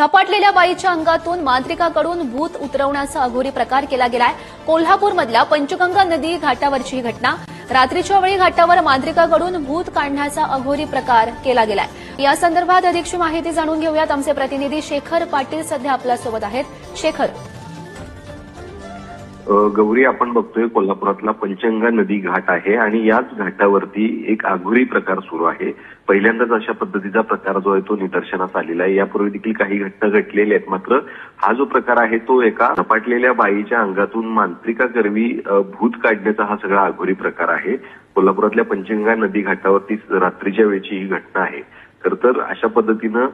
झपाटलेल्या बाईच्या अंगातून मांत्रिकाकडून भूत उतरवण्याचा अघोरी प्रकार केला गेलाय। कोल्हापूरमधल्या पंचगंगा नदी घाटावरची ही घटना। रात्रीच्या वेळी घाटावर मांत्रिकाकडून भूत काढण्याचा अघोरी प्रकार केला गेलाय। या संदर्भात अधिकची माहिती जाणून घेऊयात। आमचे प्रतिनिधी शेखर पाटील सध्या आपल्यासोबत आहेत। शेखर, गौरी, आपण बघतोय कोल्हापुरातला पंचगंगा नदी घाट आहे आणि याच घाटावरती एक आघोरी प्रकार सुरू आहे। पहिल्यांदाच अशा पद्धतीचा प्रकार जो आहे तो निदर्शनास आलेला आहे। यापूर्वी देखील काही घटना घडलेल्या आहेत, मात्र हा जो प्रकार आहे तो एका झपाटलेल्या बाईच्या अंगातून मांत्रिकाकरवी भूत काढण्याचा हा सगळा आघोरी प्रकार आहे। कोल्हापुरातल्या पंचगंगा नदी घाटावरती रात्रीच्या वेळची ही घटना आहे। खर तर अशा पद्धतीनं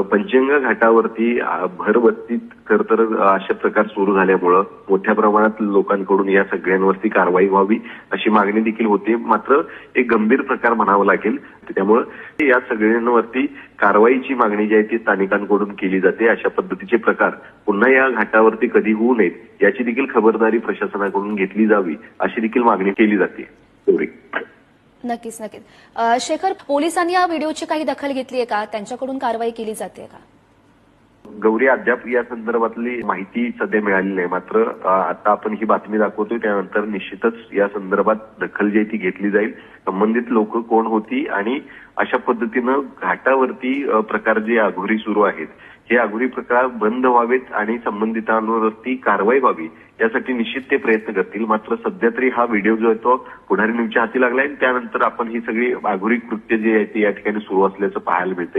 पंचगंगा घाटावरती भरवस्तीत खर तर अशा प्रकार सुरू झाल्यामुळं मोठ्या प्रमाणात लोकांकडून या सगळ्यांवरती कारवाई व्हावी अशी मागणी देखील होते। मात्र एक गंभीर प्रकार म्हणावा लागेल, त्यामुळे या सगळ्यांवरती कारवाईची मागणी जी आहे ती स्थानिकांकडून केली जाते। अशा पद्धतीचे प्रकार पुन्हा या घाटावरती कधी होऊ नयेत याची देखील खबरदारी प्रशासनाकडून घेतली जावी अशी देखील मागणी केली जाते। नक्कीच। शेखर, पोलिसांनी या व्हिडिओची काही दखल घेतली आहे का? त्यांच्याकडून कारवाई केली जाते का? गौरी, अद्याप या संदर्भातली माहिती सध्या मिळाली नाही, मात्र आता आपण ही बातमी दाखवतोय त्यानंतर निश्चितच या संदर्भात दखल जी ती घेतली जाईल। संबंधित लोक कोण होती आणि अशा पद्धतीनं घाटावरती प्रकार जे आघोरी सुरू आहेत हे आघोरी प्रकार बंद व्हावेत आणि संबंधितांवरती कारवाई व्हावी यासाठी निश्चित ते प्रयत्न करतील। मात्र सध्या तरी हा व्हिडिओ जो आहे तो पुढारी न्यूजच्या हाती लागलाय। त्यानंतर आपण ही सगळी आघोरी कृत्य जे आहे ते या ठिकाणी सुरू असल्याचं पाहायला मिळतंय।